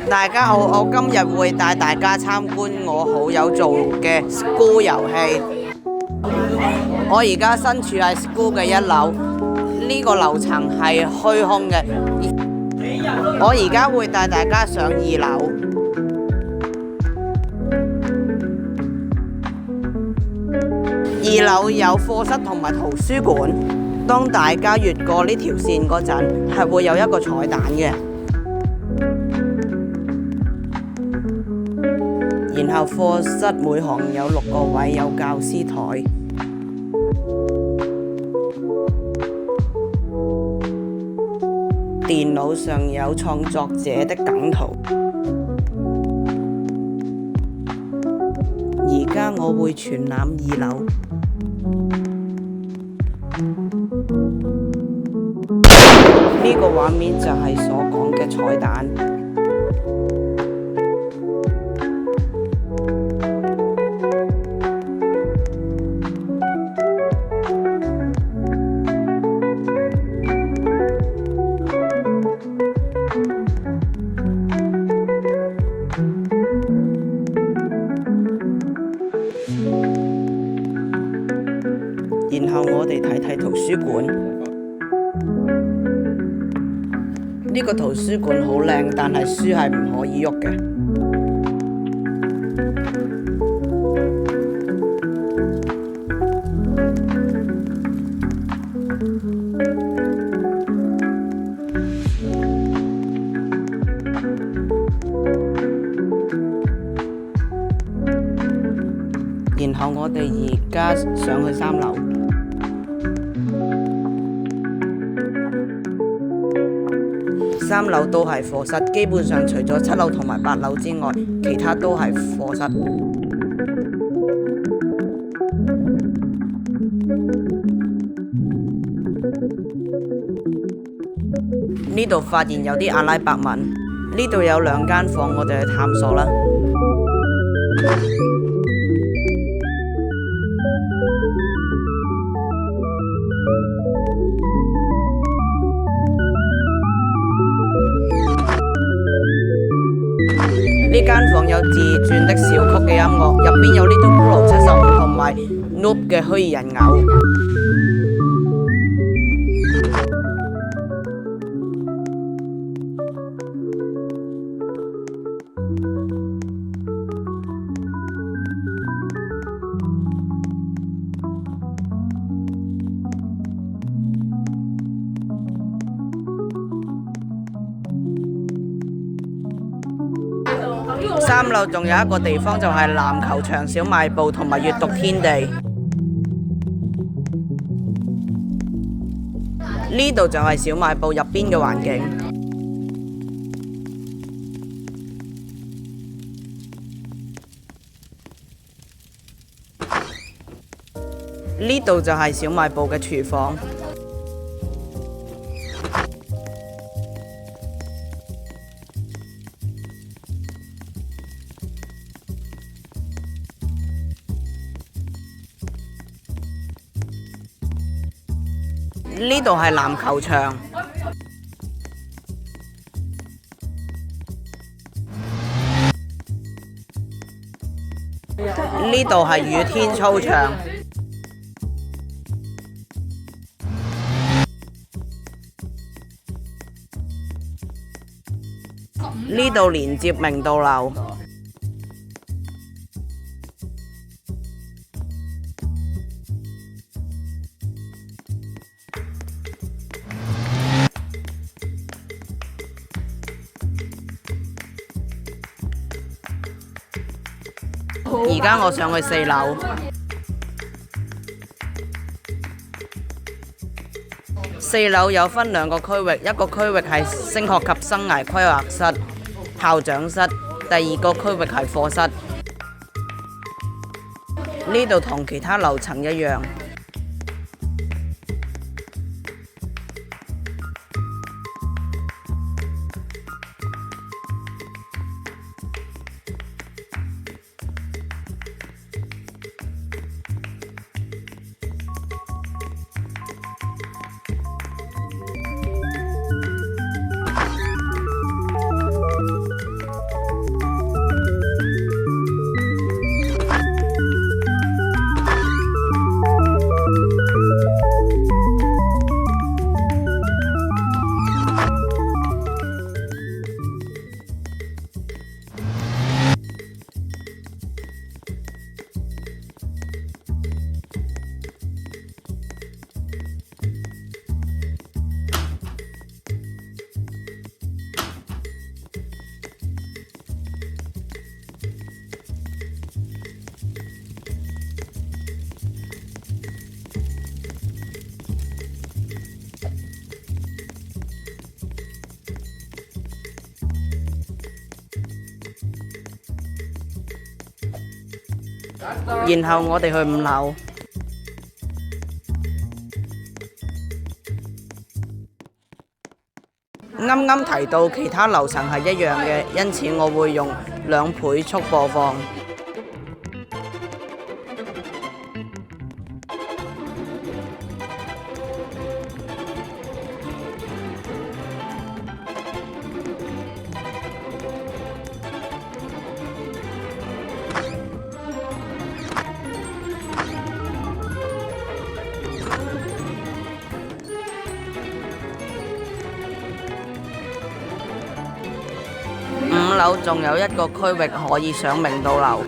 大家好，我今日會帶大家參觀我好友做嘅 School 遊戲。我而家身處喺 School 嘅1樓，呢個樓層係虛空嘅。我而家會帶大家上2樓。2樓有課室同埋圖書館。當大家越過呢條線嗰陣，係會有一個彩蛋嘅。然後課室每行有6個位，有教師台。電腦上有創作者的梗圖。而家我會全覽2樓。呢個畫面就係所講嘅彩蛋。然後我哋睇睇圖書館。呢個圖書館好靚，但係書係唔可以喐嘅。然後我哋而家上去3樓。3樓都係課室，基本上除咗7樓同埋8樓之外，其他都係課室。呢度發現有啲阿拉伯文。呢度有2間房，我哋去探索啦。呢間房有自轉的小曲嘅音樂，入邊有 Little Pro 75同埋 Noob 嘅虛擬人偶。3樓仲有一個地方就係籃球場、小賣部同埋閱讀天地。呢度就係小賣部入邊嘅環境。呢度就係小賣部嘅廚房。呢度係籃球場。呢度係雨天操場。呢度連接明道樓。而家我上去4樓。4樓有分2個區域，一個區域係升學及生涯規劃室、校長室，第2個區域係課室。呢度同其他樓層一樣。然後我哋去5樓。啱啱提到其他樓層係一樣嘅，因此我會用2倍速播放。5樓仲有一個區域可以上明道樓。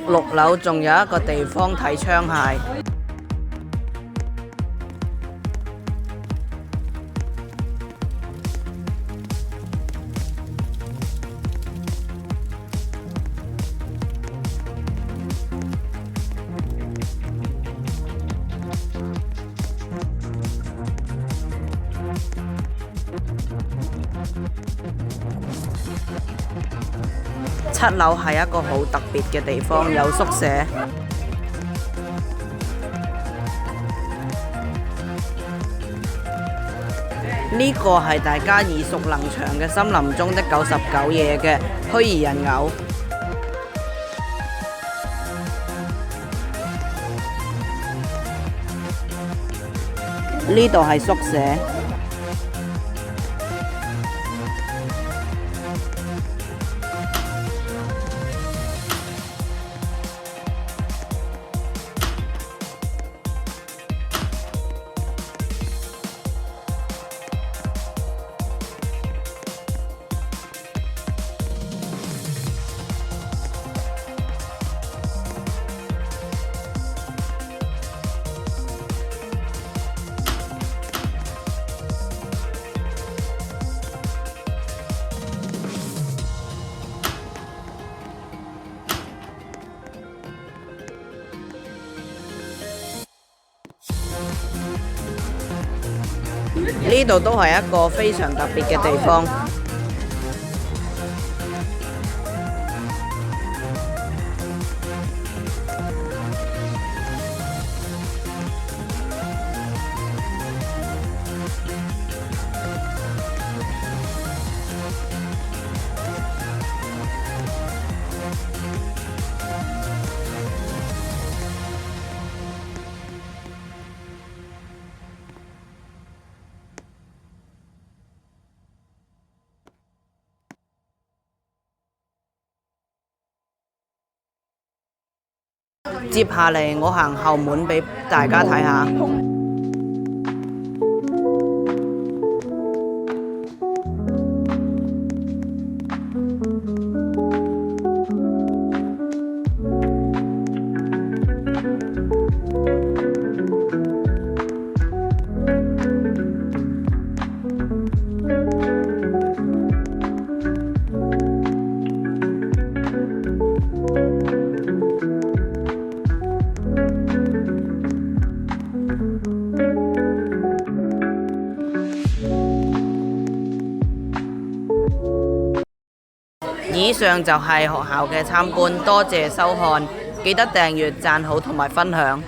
6樓仲有一個地方睇槍械。7樓係一個好特別嘅地方，有宿舍。呢個係大家耳熟能詳嘅森林中的99夜嘅虛擬人偶。呢度係宿舍。呢度都係一個非常特別嘅地方。接下嚟我行後門俾大家睇下。以上就係學校嘅參觀，多謝收看，記得訂閱、讚好同埋分享。